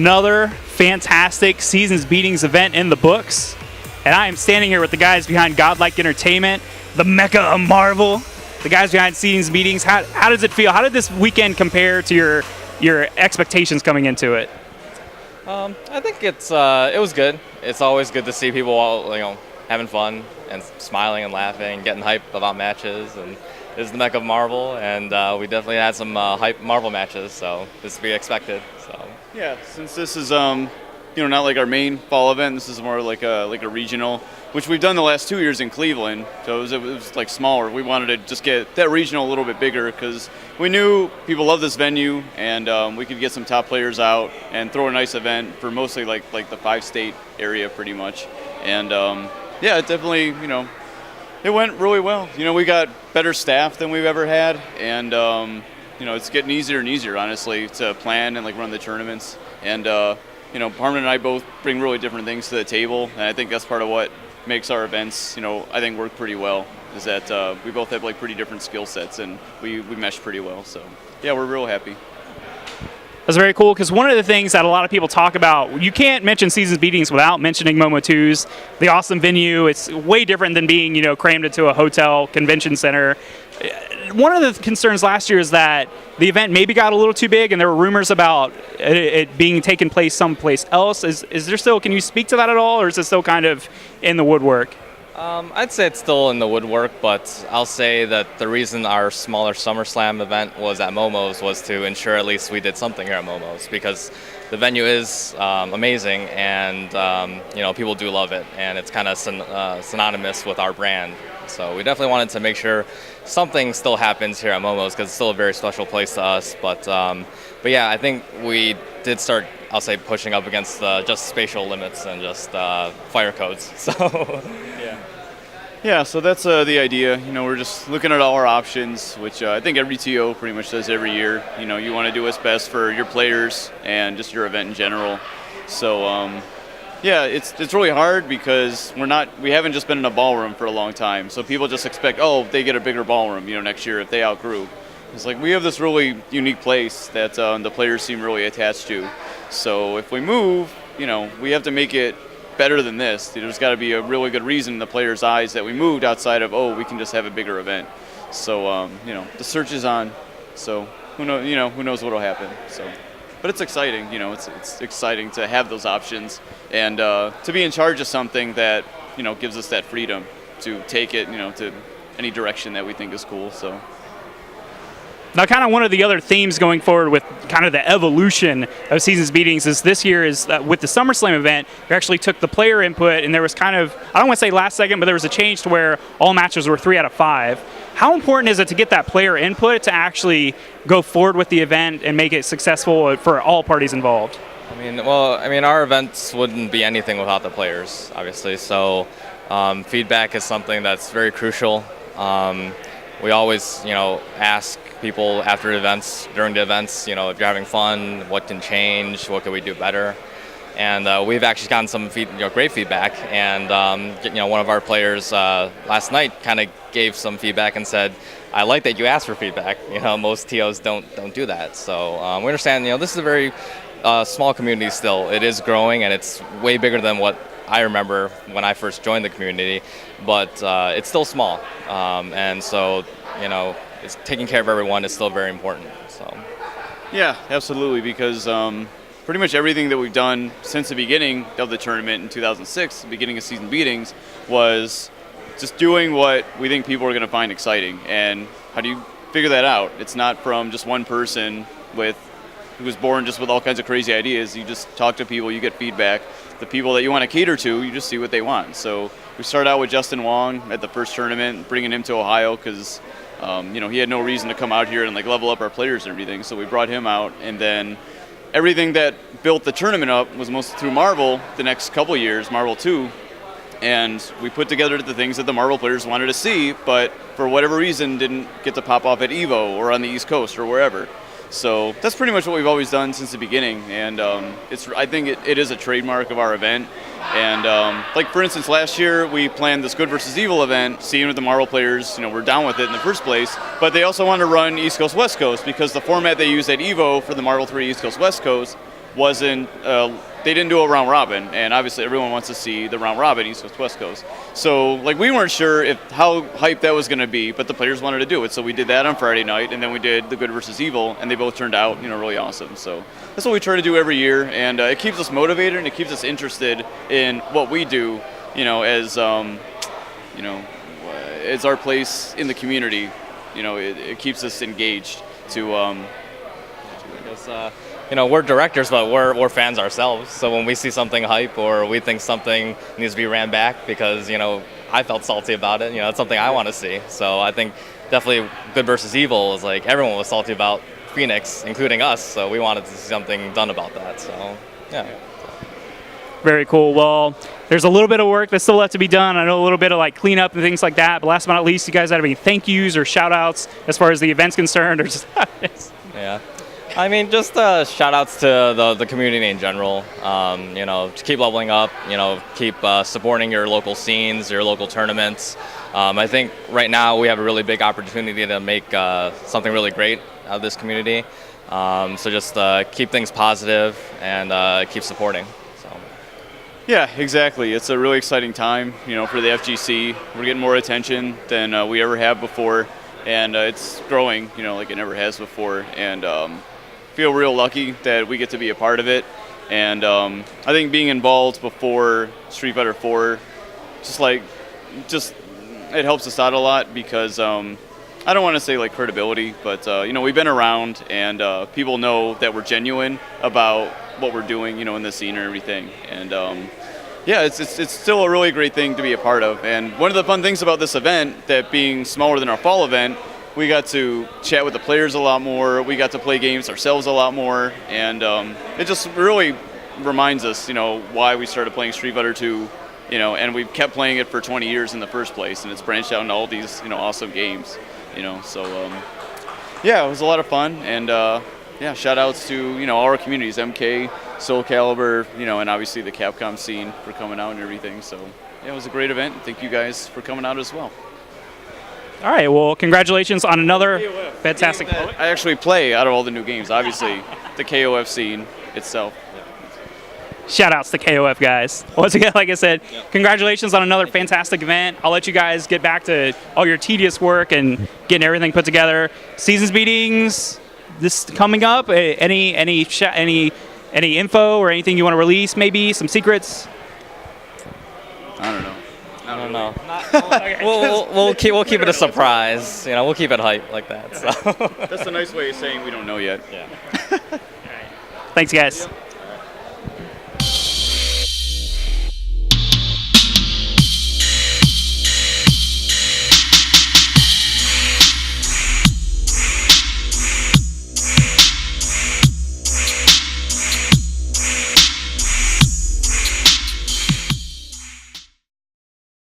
another fantastic Seasons Beatings event in the books. And I am standing here with the guys behind Godlike Entertainment, the Mecca of Marvel, the guys behind Seasons Beatings. How does it feel? How did this weekend compare to your expectations coming into it? I think it was good. It's always good to see people all, having fun and smiling and laughing, getting hyped about matches. And this is the Mecca of Marvel, and we definitely had some hype Marvel matches, so this is to be expected. So yeah, since this is not like our main fall event, this is more like a regional, which we've done the last 2 years in Cleveland. So it was like smaller. We wanted to just get that regional a little bit bigger because we knew people love this venue, and we could get some top players out and throw a nice event for mostly like the 5-state area pretty much. And yeah, it definitely it went really well. We got better staff than we've ever had, and it's getting easier and easier, honestly, to plan and run the tournaments. And Harmon and I both bring really different things to the table, and I think that's part of what makes our events, I think work pretty well, is that we both have pretty different skill sets, and we mesh pretty well. So yeah, we're real happy. That's very cool, because one of the things that a lot of people talk about, you can't mention Seasons Beatings without mentioning Momo 2's, the awesome venue. It's way different than being, crammed into a hotel convention center. One of the concerns last year is that the event maybe got a little too big, and there were rumors about it being taken place someplace else. Is there still, can you speak to that at all, or is it still kind of in the woodwork? I'd say it's still in the woodwork, but I'll say that the reason our smaller SummerSlam event was at Momo's was to ensure at least we did something here at Momo's, because the venue is amazing, and people do love it, and it's kind of synonymous with our brand. So we definitely wanted to make sure something still happens here at Momo's, because it's still a very special place to us. But yeah, I think we did start, I'll say, pushing up against just spatial limits and just fire codes. So yeah. So that's the idea. We're just looking at all our options, which I think every TO pretty much does every year. You want to do what's best for your players and just your event in general. So yeah, it's really hard because we haven't just been in a ballroom for a long time. So people just expect, they get a bigger ballroom, next year if they outgrew. It's we have this really unique place that the players seem really attached to. So if we move, we have to make it better than this. There's got to be a really good reason in the players' eyes that we moved outside of, we can just have a bigger event. So the search is on. So who knows what'll happen. So. But it's exciting, it's exciting to have those options and to be in charge of something that, gives us that freedom to take it, to any direction that we think is cool. So. Now, kind of one of the other themes going forward with kind of the evolution of Seasons Beatings is this year is that with the SummerSlam event, we actually took the player input, and there was kind of, I don't want to say last second, but there was a change to where all matches were 3 out of 5. How important is it to get that player input to actually go forward with the event and make it successful for all parties involved? Our events wouldn't be anything without the players, obviously. So feedback is something that's very crucial. We always, ask people after events, during the events, if you're having fun, what can change, what can we do better? And we've actually gotten some great feedback. And one of our players last night kind of gave some feedback and said, "I like that you asked for feedback. Most TOs don't do that." So we understand. This is a very small community still. It is growing, and it's way bigger than what I remember when I first joined the community. But it's still small, and so it's taking care of everyone is still very important. So yeah, absolutely, because pretty much everything that we've done since the beginning of the tournament in 2006, the beginning of Season Beatings, was just doing what we think people are going to find exciting. And how do you figure that out? It's not from just one person who was born just with all kinds of crazy ideas. You just talk to people, you get feedback. The people that you want to cater to, you just see what they want. So we started out with Justin Wong at the first tournament, bringing him to Ohio because he had no reason to come out here and level up our players and everything. So we brought him out, and then everything that built the tournament up was mostly through Marvel the next couple years, Marvel 2. And we put together the things that the Marvel players wanted to see, but for whatever reason didn't get to pop off at EVO or on the East Coast or wherever. So that's pretty much what we've always done since the beginning, and I think it is a trademark of our event. And for instance, last year we planned this Good versus Evil event, seeing with the Marvel players, were down with it in the first place, but they also wanted to run East Coast West Coast because the format they used at EVO for the Marvel 3 East Coast West Coast wasn't. They didn't do a round robin, and obviously everyone wants to see the round robin, East Coast, West Coast. So like we weren't sure how hyped that was going to be, but the players wanted to do it, so we did that on Friday night, and then we did the good versus evil, and they both turned out really awesome. So that's what we try to do every year, and it keeps us motivated and it keeps us interested in what we do, as as our place in the community. It keeps us engaged to. Because, we're directors, but we're fans ourselves. So when we see something hype or we think something needs to be ran back because, I felt salty about it, it's something I want to see. So I think definitely good versus evil is like everyone was salty about Phoenix, including us. So we wanted to see something done about that. So, yeah. Very cool. Well, there's a little bit of work that's still left to be done. I know a little bit of like cleanup and things like that. But last but not least, you guys have any thank yous or shout outs as far as the event's concerned or just Yeah. I mean, just shout outs to the community in general. To keep leveling up, keep supporting your local scenes, your local tournaments. I think right now we have a really big opportunity to make something really great out of this community. So just keep things positive and keep supporting. So. Yeah, exactly. It's a really exciting time, for the FGC. We're getting more attention than we ever have before, and it's growing, like it never has before. And feel real lucky that we get to be a part of it, and I think being involved before Street Fighter 4 just it helps us out a lot because I don't want to say like credibility, but we've been around and people know that we're genuine about what we're doing, in the scene and everything, and yeah, it's still a really great thing to be a part of. And one of the fun things about this event, that being smaller than our fall event, we got to chat with the players a lot more. We got to play games ourselves a lot more, and it just really reminds us, why we started playing Street Fighter 2, and we've kept playing it for 20 years in the first place, and it's branched out into all these, awesome games, So yeah, it was a lot of fun, and yeah, shout outs to all our communities, MK, Soul Calibur, and obviously the Capcom scene for coming out and everything. So yeah, it was a great event. Thank you guys for coming out as well. All right, well, congratulations on another fantastic. I actually play out of all the new games, obviously, the KOF scene itself. Shout outs to KOF guys. Once again, like I said, congratulations on another fantastic event. I'll let you guys get back to all your tedious work and getting everything put together. Seasons meetings, this coming up. Any info or anything you want to release? Maybe some secrets. I don't know. I don't know. We'll keep it a surprise. We'll keep it hype like that. So that's a nice way of saying we don't know yet. Yeah. Thanks, guys.